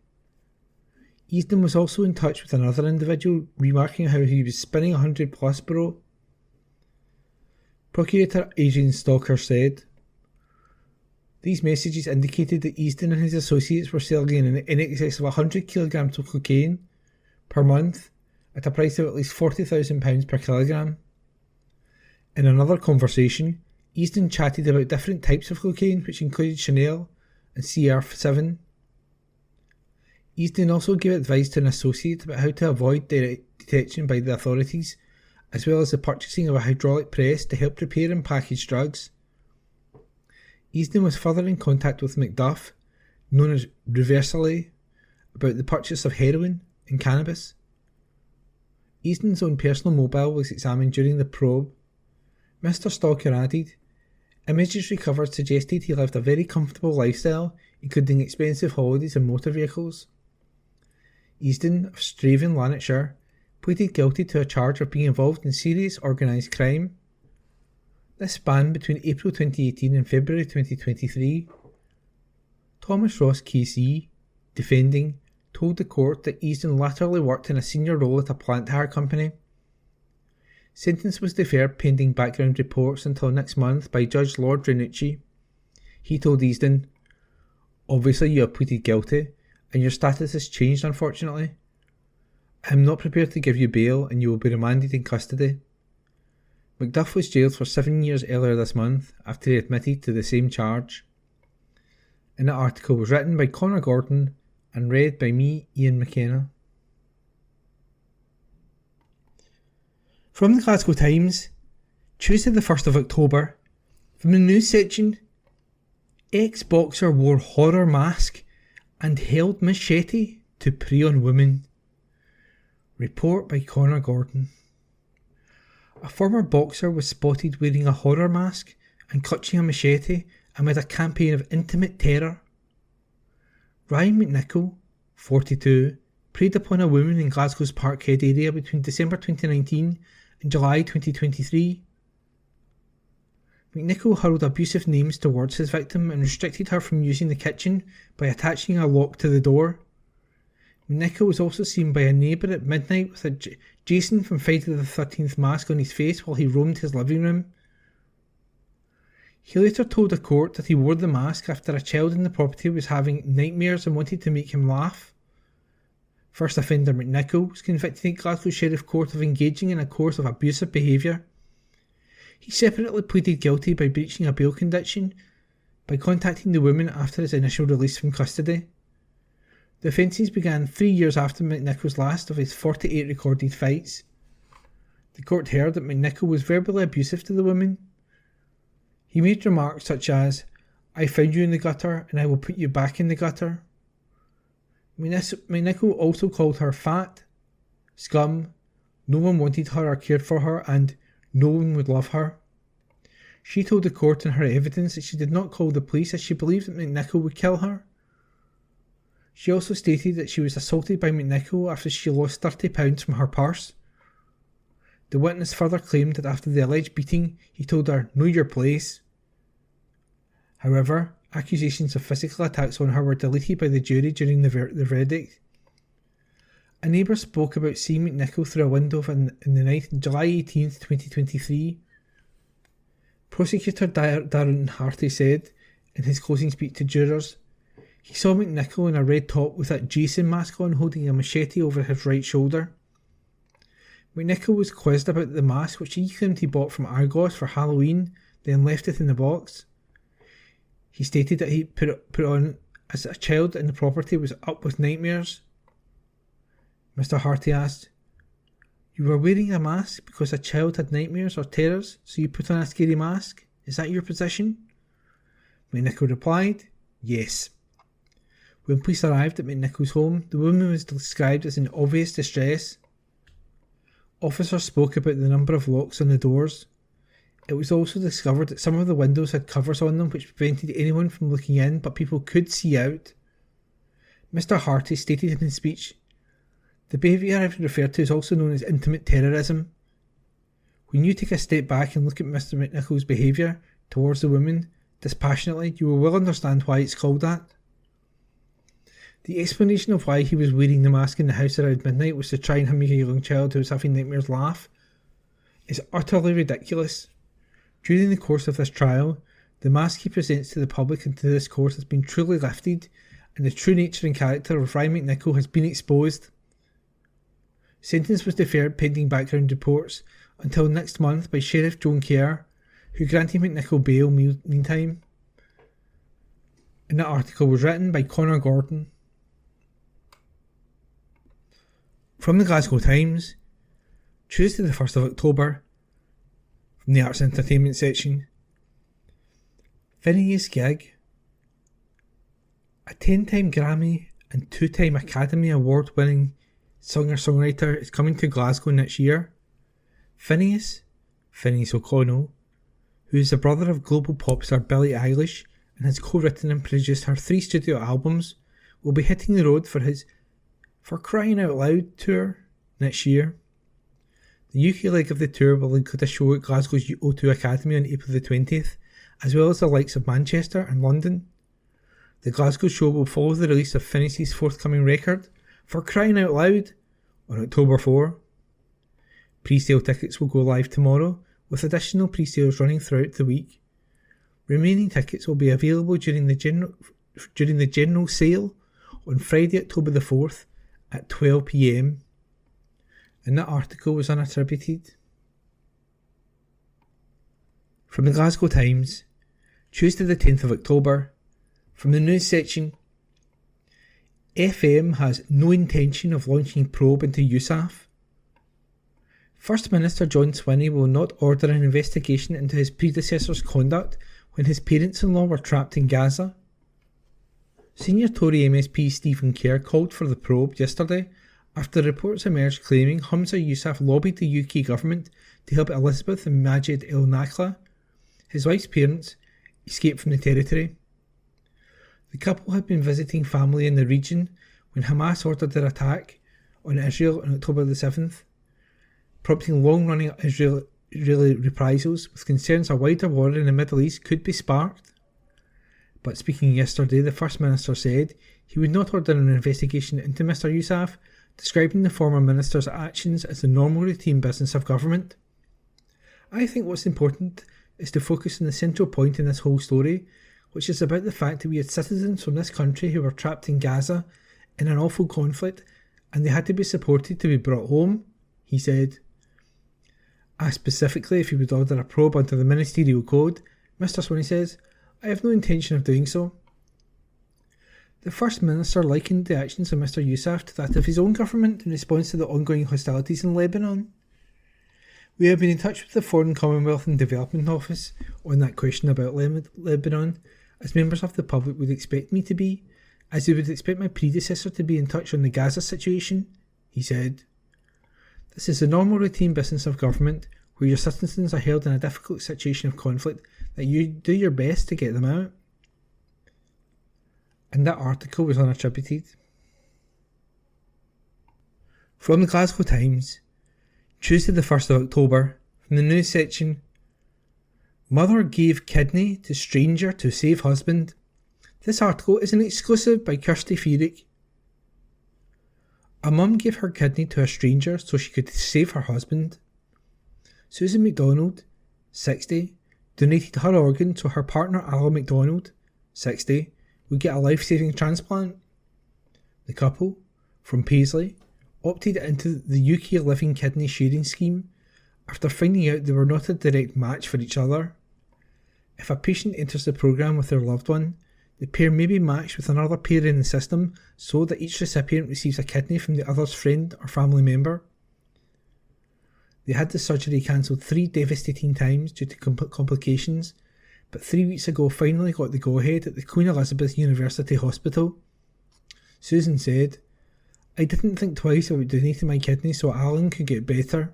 Easton was also in touch with another individual, remarking how he was spinning 100 plus bro. Procurator Adrian Stalker said, these messages indicated that Easton and his associates were selling in excess of 100 kilograms of cocaine per month at a price of at least £40,000 per kilogram. In another conversation, Easton chatted about different types of cocaine, which included Chanel and CR7. Easton also gave advice to an associate about how to avoid detection by the authorities, as well as the purchasing of a hydraulic press to help prepare and package drugs. Easton was further in contact with McDuff, known as Reversally, about the purchase of heroin and cannabis. Easton's own personal mobile was examined during the probe. Mr Stalker added, images recovered suggested he lived a very comfortable lifestyle, including expensive holidays and motor vehicles. Easton of Straven, Lanarkshire, pleaded guilty to a charge of being involved in serious organised crime. This spanned between April 2018 and February 2023. Thomas Ross KC, defending, told the court that Easton latterly worked in a senior role at a plant hire company. Sentence was deferred pending background reports until next month by Judge Lord Renucci. He told Easton, "Obviously you have pleaded guilty, and your status has changed unfortunately. I am not prepared to give you bail and you will be remanded in custody." Macduff was jailed for 7 years earlier this month after he admitted to the same charge. And that article was written by Connor Gordon and read by me, Ian McKenna. From the Glasgow Times, Tuesday the 1st of October, from the news section, ex-boxer wore horror mask and held machete to prey on women. Report by Connor Gordon. A former boxer was spotted wearing a horror mask and clutching a machete amid a campaign of intimate terror. Ryan McNichol, 42, preyed upon a woman in Glasgow's Parkhead area between December 2019 and July 2023. McNichol hurled abusive names towards his victim and restricted her from using the kitchen by attaching a lock to the door. McNichol was also seen by a neighbour at midnight with a Jason from Friday the 13th mask on his face while he roamed his living room. He later told the court that he wore the mask after a child in the property was having nightmares and wanted to make him laugh. First offender McNichol was convicted at Glasgow Sheriff Court of engaging in a course of abusive behaviour. He separately pleaded guilty by breaching a bail condition by contacting the woman after his initial release from custody. The offences began 3 years after McNichol's last of his 48 recorded fights. The court heard that McNichol was verbally abusive to the woman. He made remarks such as, "I found you in the gutter and I will put you back in the gutter." McNichol also called her fat, scum, no one wanted her or cared for her, and no one would love her. She told the court in her evidence that she did not call the police as she believed that McNichol would kill her. She also stated that she was assaulted by McNichol after she lost £30 from her purse. The witness further claimed that after the alleged beating, he told her, "Know your place." However, accusations of physical attacks on her were deleted by the jury during the verdict. A neighbour spoke about seeing McNichol through a window in the night on July 18th, 2023. Prosecutor Darren Harty said, in his closing speech to jurors, he saw McNichol in a red top with that Jason mask on holding a machete over his right shoulder. McNichol was quizzed about the mask, which he claimed he bought from Argos for Halloween, then left it in the box. He stated that he put it on as a child in the property was up with nightmares. Mr. Harty asked, "You were wearing a mask because a child had nightmares or terrors, so you put on a scary mask? Is that your position?" McNichol replied, "Yes." When police arrived at McNichol's home, the woman was described as in obvious distress. Officers spoke about the number of locks on the doors. It was also discovered that some of the windows had covers on them which prevented anyone from looking in, but people could see out. Mr. Harty stated in his speech, "The behaviour I've referred to is also known as intimate terrorism. When you take a step back and look at Mr. McNichol's behaviour towards the woman dispassionately, you will well understand why it's called that." The explanation of why he was wearing the mask in the house around midnight was to try and make a young child who was having nightmares laugh. It's utterly ridiculous. During the course of this trial, the mask he presents to the public and to this court has been truly lifted, and the true nature and character of Ryan McNichol has been exposed. Sentence was deferred pending background reports until next month by Sheriff Joan Kerr, who granted McNichol bail meantime. And that article was written by Connor Gordon. From the Glasgow Times, Tuesday the 1st of October, from the Arts and Entertainment section. Phineas Gig, a 10-time Grammy and 2-time Academy Award winning singer-songwriter, is coming to Glasgow next year. Phineas O'Connell, who is the brother of global pop star Billie Eilish and has co-written and produced her 3 studio albums, will be hitting the road for his For Crying Out Loud tour next year. The UK leg of the tour will include a show at Glasgow's O2 Academy on April the 20th, as well as the likes of Manchester and London. The Glasgow show will follow the release of Phineas's forthcoming record, For Crying Out Loud, on October 4. Pre-sale tickets will go live tomorrow, with additional pre-sales running throughout the week. Remaining tickets will be available during the general sale on Friday, October the 4th at 12 p.m. And that article was unattributed. From the Glasgow Times, Tuesday the 10th of October, from the news section, FM has no intention of launching probe into USAF. First Minister John Swinney will not order an investigation into his predecessor's conduct when his parents-in-law were trapped in Gaza. Senior Tory MSP Stephen Kerr called for the probe yesterday after reports emerged claiming Humza Yousaf lobbied the UK government to help Elizabeth and Majid El Nakla, his wife's parents, escape from the territory. The couple had been visiting family in the region when Hamas ordered their attack on Israel on October the 7th, prompting long-running Israeli reprisals with concerns a wider war in the Middle East could be sparked. But speaking yesterday, the First Minister said he would not order an investigation into Mr Yousaf, describing the former minister's actions as the normal routine business of government. I think what's important is to focus on the central point in this whole story, which is about the fact that we had citizens from this country who were trapped in Gaza in an awful conflict, and they had to be supported to be brought home, he said. Asked specifically if he would order a probe under the ministerial code, Mr Swinney says, "I have no intention of doing so." The First Minister likened the actions of Mr Yousaf to that of his own government in response to the ongoing hostilities in Lebanon. We have been in touch with the Foreign Commonwealth and Development Office on that question about Lebanon, as members of the public would expect me to be, as they would expect my predecessor to be in touch on the Gaza situation, he said. This is the normal routine business of government, where your citizens are held in a difficult situation of conflict that you do your best to get them out. And that article was unattributed. From the Glasgow Times, Tuesday the 1st of October, from the news section, Mother gave kidney to stranger to save husband. This article is an exclusive by Kirsty Feerick. A mum gave her kidney to a stranger so she could save her husband. Susan MacDonald, 60, donated her organ so her partner Alan MacDonald, 60, would get a life-saving transplant. The couple, from Paisley, opted into the UK Living Kidney Sharing Scheme after finding out they were not a direct match for each other. If a patient enters the programme with their loved one, the pair may be matched with another pair in the system so that each recipient receives a kidney from the other's friend or family member. They had the surgery cancelled 3 devastating times due to complications, but 3 weeks ago finally got the go-ahead at the Queen Elizabeth University Hospital. Susan said, "I didn't think twice about donating my kidney so Alan could get better.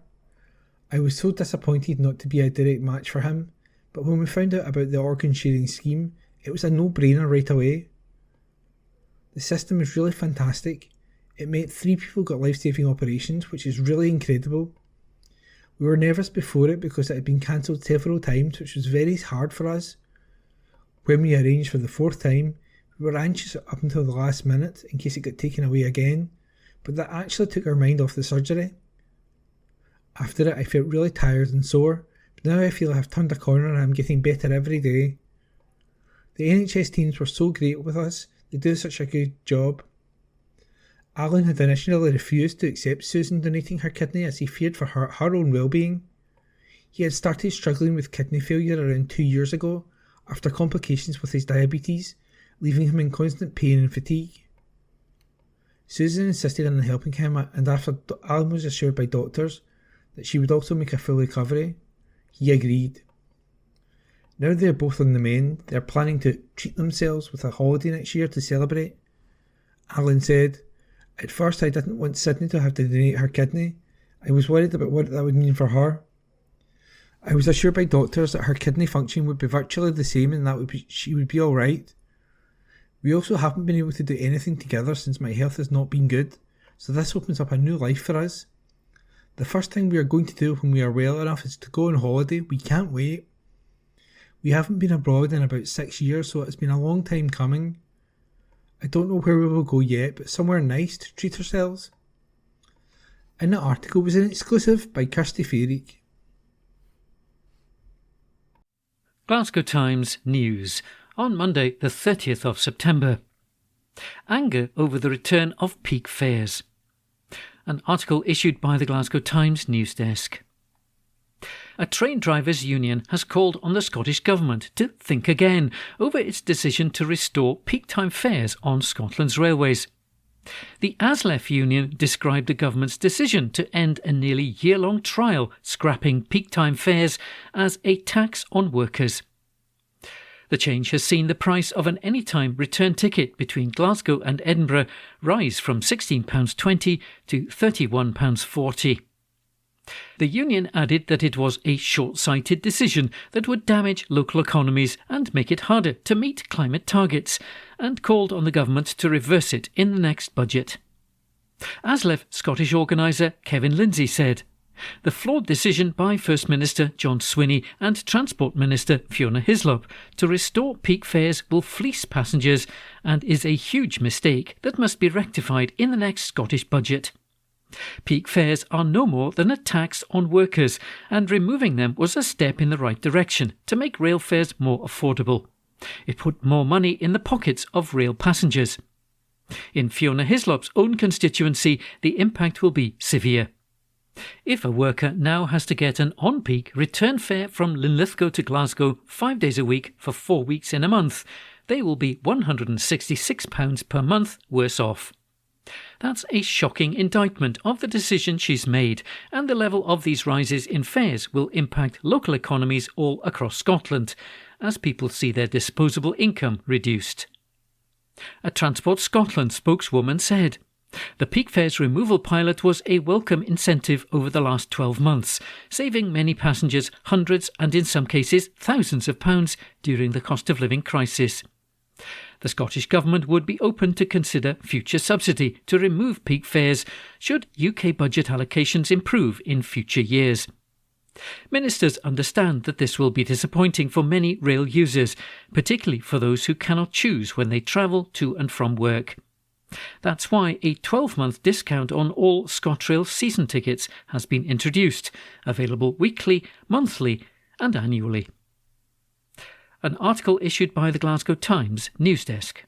I was so disappointed not to be a direct match for him, but when we found out about the organ sharing scheme, it was a no-brainer right away. The system is really fantastic. It meant 3 people got life-saving operations, which is really incredible. We were nervous before it because it had been cancelled several times, which was very hard for us. When we arranged for the 4th time, we were anxious up until the last minute in case it got taken away again, but that actually took our mind off the surgery. After it, I felt really tired and sore, but now I feel I have turned a corner and I'm getting better every day. The NHS teams were so great with us, they do such a good job." Alan had initially refused to accept Susan donating her kidney as he feared for her own well-being. He had started struggling with kidney failure around 2 years ago after complications with his diabetes, leaving him in constant pain and fatigue. Susan insisted on helping him, and after Alan was assured by doctors that she would also make a full recovery, he agreed. Now they are both on the mend, they are planning to treat themselves with a holiday next year to celebrate. Alan said, "At first I didn't want Sydney to have to donate her kidney. I was worried about what that would mean for her. I was assured by doctors that her kidney function would be virtually the same and that she would be alright. We also haven't been able to do anything together since my health has not been good, so this opens up a new life for us. The first thing we are going to do when we are well enough is to go on holiday. We can't wait. We haven't been abroad in about 6 years, so it's been a long time coming. I don't know where we will go yet, but somewhere nice to treat ourselves." and the article was an exclusive by Kirsty Fierig. Glasgow Times News on Monday the 30th of September. Anger over the return of peak fares. An article issued by the Glasgow Times news desk. A train drivers' union has called on the Scottish Government to think again over its decision to restore peak time fares on Scotland's railways. The ASLEF union described the government's decision to end a nearly year-long trial scrapping peak time fares as a tax on workers. The change has seen the price of an anytime return ticket between Glasgow and Edinburgh rise from £16.20 to £31.40. The union added that it was a short-sighted decision that would damage local economies and make it harder to meet climate targets, and called on the government to reverse it in the next budget. ASLEF Scottish organiser Kevin Lindsay said, "The flawed decision by First Minister John Swinney and Transport Minister Fiona Hislop to restore peak fares will fleece passengers and is a huge mistake that must be rectified in the next Scottish budget. Peak fares are no more than a tax on workers, and removing them was a step in the right direction to make rail fares more affordable. It put more money in the pockets of rail passengers. In Fiona Hislop's own constituency, the impact will be severe. If a worker now has to get an on-peak return fare from Linlithgow to Glasgow 5 days a week for 4 weeks in a month, they will be £166 per month worse off. That's a shocking indictment of the decision she's made, and the level of these rises in fares will impact local economies all across Scotland, as people see their disposable income reduced." A Transport Scotland spokeswoman said, "The peak fares removal pilot was a welcome incentive over the last 12 months, saving many passengers hundreds and in some cases thousands of pounds during the cost of living crisis. The Scottish Government would be open to consider future subsidy to remove peak fares should UK budget allocations improve in future years. Ministers understand that this will be disappointing for many rail users, particularly for those who cannot choose when they travel to and from work. That's why a 12-month discount on all ScotRail season tickets has been introduced, available weekly, monthly and annually." An article issued by the Glasgow Times news desk.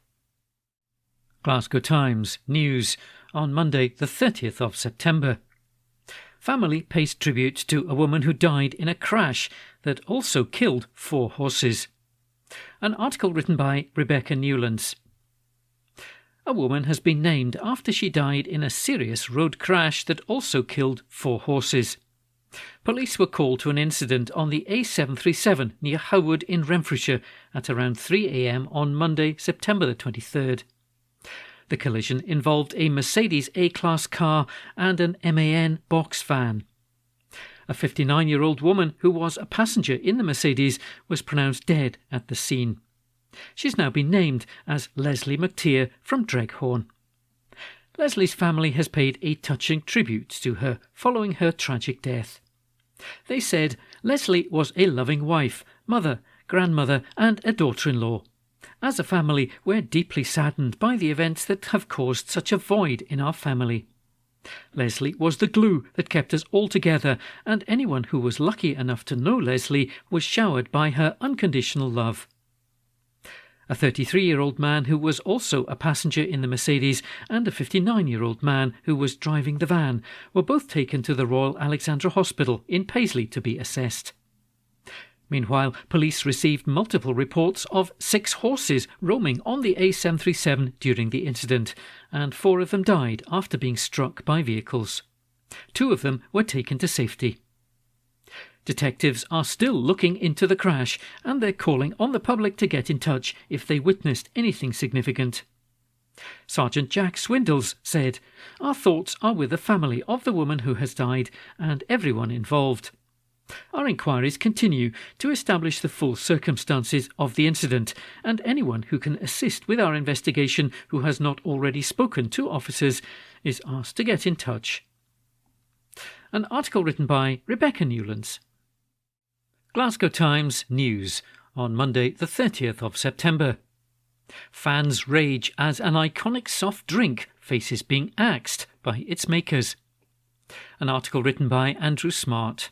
Glasgow Times News on Monday the 30th of September. Family pays tribute to a woman who died in a crash that also killed 4 horses. An article written by Rebecca Newlands. A woman has been named after she died in a serious road crash that also killed 4 horses. Police were called to an incident on the A737 near Howwood in Renfrewshire at around 3 a.m. on Monday, September the 23rd. The collision involved a Mercedes A-Class car and an MAN box van. A 59-year-old woman who was a passenger in the Mercedes was pronounced dead at the scene. She's now been named as Leslie McTeer from Dreghorn. Leslie's family has paid a touching tribute to her following her tragic death. They said Leslie was a loving wife, mother, grandmother and a daughter-in-law. As a family, we're deeply saddened by the events that have caused such a void in our family. Leslie was the glue that kept us all together, and anyone who was lucky enough to know Leslie was showered by her unconditional love. A 33-year-old man who was also a passenger in the Mercedes and a 59-year-old man who was driving the van were both taken to the Royal Alexandra Hospital in Paisley to be assessed. Meanwhile, police received multiple reports of 6 horses roaming on the A737 during the incident, and 4 of them died after being struck by vehicles. 2 of them were taken to safety. Detectives are still looking into the crash, and they're calling on the public to get in touch if they witnessed anything significant. Sergeant Jack Swindles said, "Our thoughts are with the family of the woman who has died and everyone involved. Our inquiries continue to establish the full circumstances of the incident, and anyone who can assist with our investigation who has not already spoken to officers is asked to get in touch." An article written by Rebecca Newlands. Glasgow Times News on Monday the 30th of September. Fans rage as an iconic soft drink faces being axed by its makers. An article written by Andrew Smart.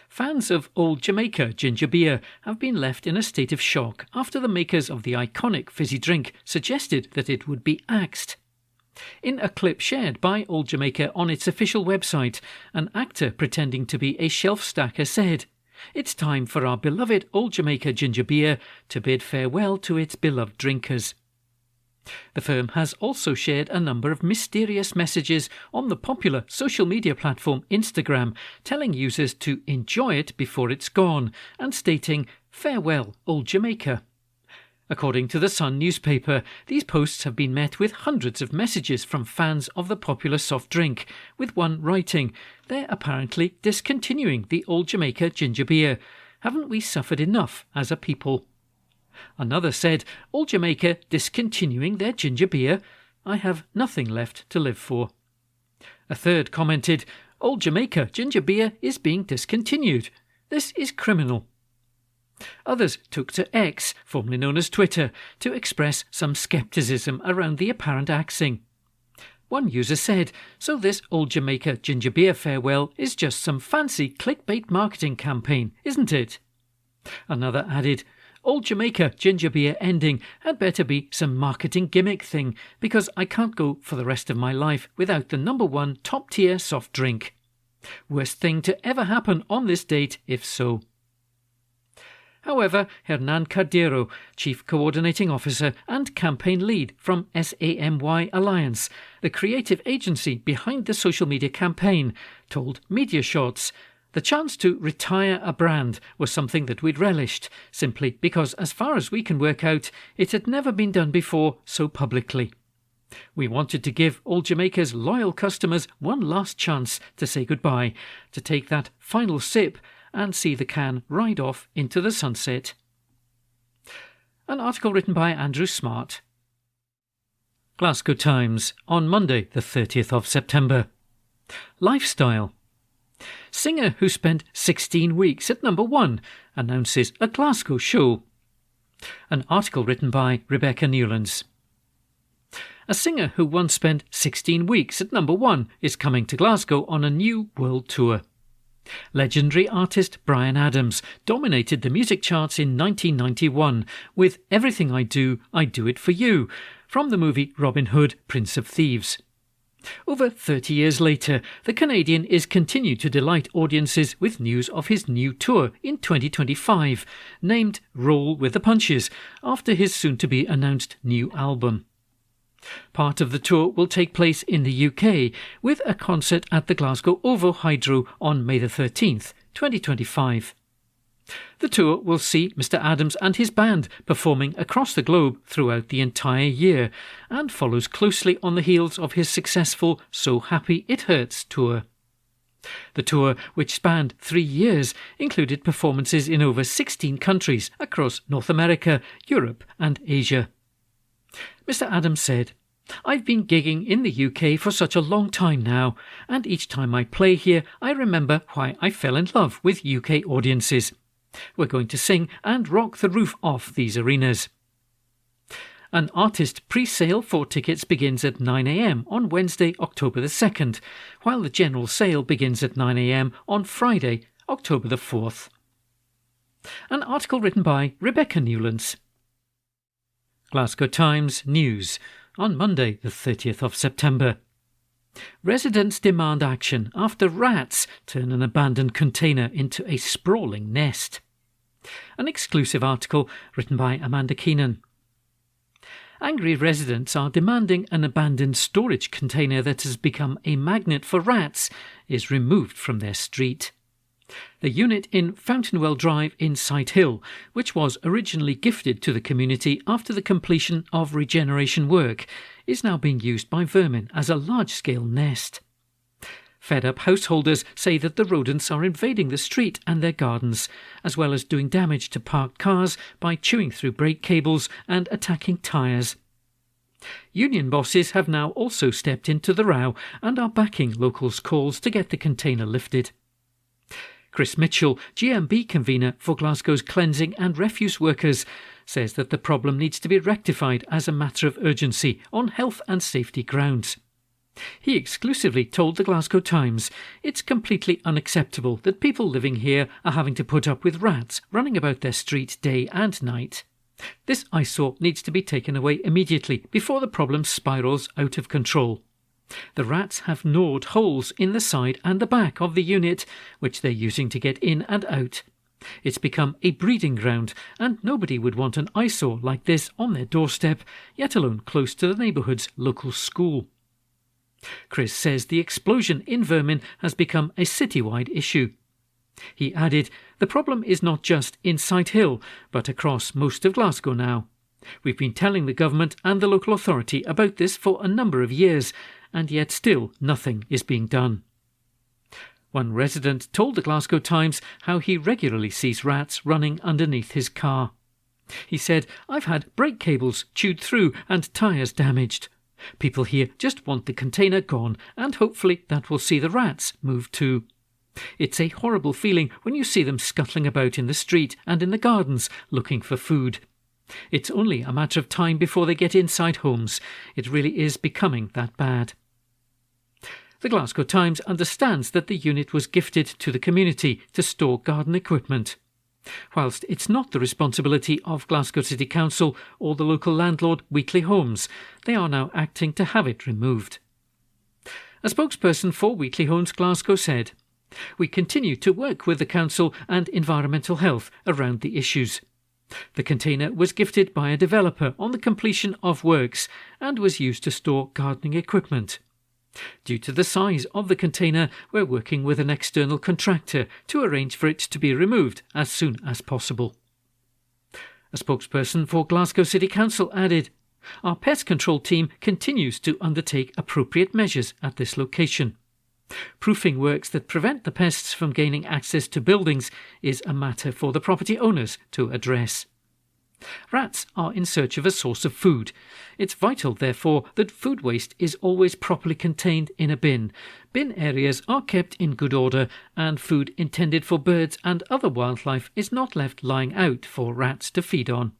Fans of Old Jamaica ginger beer have been left in a state of shock after the makers of the iconic fizzy drink suggested that it would be axed. In a clip shared by Old Jamaica on its official website, an actor pretending to be a shelf stacker said, "It's time for our beloved Old Jamaica ginger beer to bid farewell to its beloved drinkers." The firm has also shared a number of mysterious messages on the popular social media platform Instagram, telling users to enjoy it before it's gone and stating, "Farewell, Old Jamaica." According to the Sun newspaper, these posts have been met with hundreds of messages from fans of the popular soft drink, with one writing, "They're apparently discontinuing the Old Jamaica ginger beer. Haven't we suffered enough as a people?" Another said, "Old Jamaica discontinuing their ginger beer? I have nothing left to live for." A third commented, "Old Jamaica ginger beer is being discontinued. This is criminal." Others took to X, formerly known as Twitter, to express some scepticism around the apparent axing. One user said, "So this Old Jamaica ginger beer farewell is just some fancy clickbait marketing campaign, isn't it?" Another added, "Old Jamaica ginger beer ending had better be some marketing gimmick thing, because I can't go for the rest of my life without the #1 top-tier soft drink. Worst thing to ever happen on this date if so." However, Hernan Cardero, Chief Coordinating Officer and Campaign Lead from SAMY Alliance, the creative agency behind the social media campaign, told Media Shots, "The chance to retire a brand was something that we'd relished, simply because, as far as we can work out, it had never been done before so publicly. We wanted to give Old Jamaica's loyal customers one last chance to say goodbye, to take that final sip and see the can ride off into the sunset." An article written by Andrew Smart. Glasgow Times on Monday the 30th of September. Lifestyle. Singer who spent 16 weeks at #1 announces a Glasgow show. An article written by Rebecca Newlands. A singer who once spent 16 weeks at #1 is coming to Glasgow on a new world tour. Legendary artist Bryan Adams dominated the music charts in 1991 with Everything I Do It For You, from the movie Robin Hood, Prince of Thieves. Over 30 years later, the Canadian is continued to delight audiences with news of his new tour in 2025, named Roll with the Punches, after his soon-to-be announced new album. Part of the tour will take place in the UK, with a concert at the Glasgow OVO Hydro on May the 13th, 2025. The tour will see Mr. Adams and his band performing across the globe throughout the entire year, and follows closely on the heels of his successful So Happy It Hurts tour. The tour, which spanned 3 years, included performances in over 16 countries across North America, Europe and Asia. Mr. Adams said, "I've been gigging in the UK for such a long time now, and each time I play here I remember why I fell in love with UK audiences. We're going to sing and rock the roof off these arenas." An artist pre-sale for tickets begins at 9 a.m. on Wednesday, October the 2nd, while the general sale begins at 9 a.m. on Friday, October the 4th. An article written by Rebecca Newlands. Glasgow Times News on Monday the 30th of September. Residents demand action after rats turn an abandoned container into a sprawling nest. An exclusive article written by Amanda Keenan. Angry residents are demanding an abandoned storage container that has become a magnet for rats is removed from their street. The unit in Fountainwell Drive in Sighthill, which was originally gifted to the community after the completion of regeneration work, is now being used by vermin as a large-scale nest. Fed-up householders say that the rodents are invading the street and their gardens, as well as doing damage to parked cars by chewing through brake cables and attacking tyres. Union bosses have now also stepped into the row and are backing locals' calls to get the container lifted. Chris Mitchell, GMB convener for Glasgow's cleansing and refuse workers, says that the problem needs to be rectified as a matter of urgency on health and safety grounds. He exclusively told the Glasgow Times it's completely unacceptable that people living here are having to put up with rats running about their street day and night. This eyesore needs to be taken away immediately before the problem spirals out of control. The rats have gnawed holes in the side and the back of the unit, which they're using to get in and out. It's become a breeding ground, and nobody would want an eyesore like this on their doorstep, yet alone close to the neighbourhood's local school. Chris says the explosion in vermin has become a citywide issue. He added, the problem is not just in Sight Hill, but across most of Glasgow now. We've been telling the government and the local authority about this for a number of years, and yet still nothing is being done. One resident told the Glasgow Times how he regularly sees rats running underneath his car. He said, I've had brake cables chewed through and tyres damaged. People here just want the container gone, and hopefully that will see the rats move too. It's a horrible feeling when you see them scuttling about in the street and in the gardens looking for food. It's only a matter of time before they get inside homes. It really is becoming that bad. The Glasgow Times understands that the unit was gifted to the community to store garden equipment. Whilst it's not the responsibility of Glasgow City Council or the local landlord Wheatley Homes, they are now acting to have it removed. A spokesperson for Wheatley Homes Glasgow said, we continue to work with the council and environmental health around the issues. The container was gifted by a developer on the completion of works and was used to store gardening equipment. Due to the size of the container, we're working with an external contractor to arrange for it to be removed as soon as possible. A spokesperson for Glasgow City Council added, our pest control team continues to undertake appropriate measures at this location. Proofing works that prevent the pests from gaining access to buildings is a matter for the property owners to address. Rats are in search of a source of food. It's vital, therefore, that food waste is always properly contained in a bin. Bin areas are kept in good order, and food intended for birds and other wildlife is not left lying out for rats to feed on.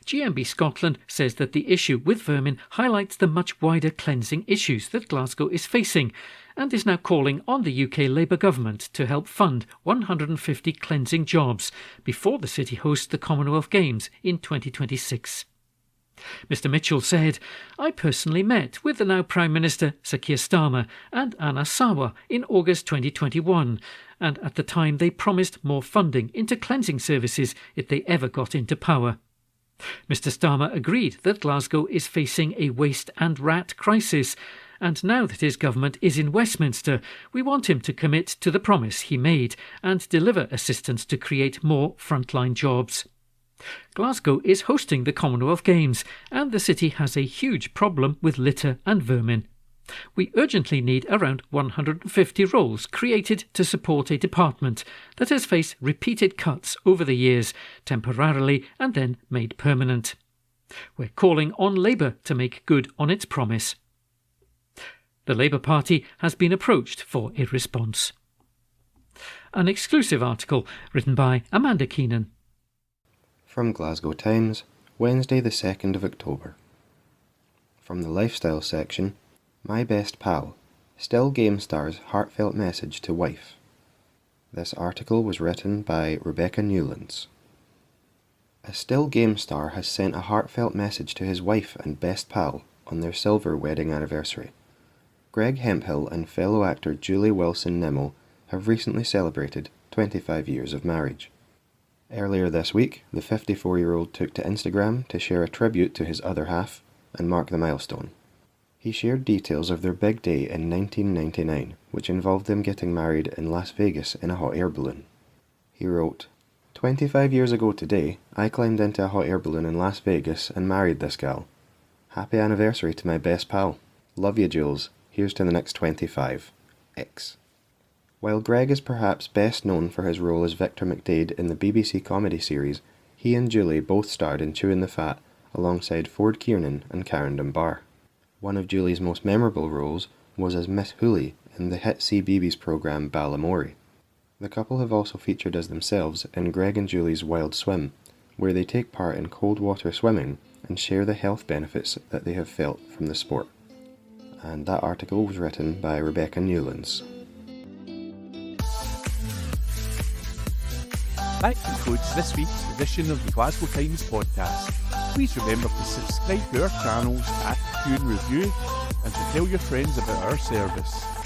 GMB Scotland says that the issue with vermin highlights the much wider cleansing issues that Glasgow is facing, and is now calling on the UK Labour government to help fund 150 cleansing jobs before the city hosts the Commonwealth Games in 2026. Mr Mitchell said, I personally met with the now Prime Minister Sir Keir Starmer and Anna Sawa in August 2021, and at the time they promised more funding into cleansing services if they ever got into power. Mr Starmer agreed that Glasgow is facing a waste and rat crisis, and now that his government is in Westminster, we want him to commit to the promise he made and deliver assistance to create more frontline jobs. Glasgow is hosting the Commonwealth Games, and the city has a huge problem with litter and vermin. We urgently need around 150 roles created to support a department that has faced repeated cuts over the years, temporarily and then made permanent. We're calling on Labour to make good on its promise. The Labour Party has been approached for a response. An exclusive article written by Amanda Keenan. From Glasgow Times, Wednesday the 2nd of October. From the Lifestyle section, My Best Pal, Still Game Star's Heartfelt Message to Wife. This article was written by Rebecca Newlands. A Still Game Star has sent a heartfelt message to his wife and best pal on their silver wedding anniversary. Greg Hemphill and fellow actor Julie Wilson-Nimmo have recently celebrated 25 years of marriage. Earlier this week, the 54-year-old took to Instagram to share a tribute to his other half and mark the milestone. He shared details of their big day in 1999, which involved them getting married in Las Vegas in a hot air balloon. He wrote, 25 years ago today, I climbed into a hot air balloon in Las Vegas and married this gal. Happy anniversary to my best pal. Love you, Jules. Here's to the next 25. X. While Greg is perhaps best known for his role as Victor McDade in the BBC comedy series, he and Julie both starred in Chewing the Fat alongside Ford Kiernan and Karen Dunbar. One of Julie's most memorable roles was as Miss Hooley in the hit CBeebies programme Balamory. The couple have also featured as themselves in Greg and Julie's Wild Swim, where they take part in cold water swimming and share the health benefits that they have felt from the sport. and that article was written by Rebecca Newlands. That concludes this week's edition of the Glasgow Times podcast. Please remember to subscribe to our channels, at Review, and to tell your friends about our service.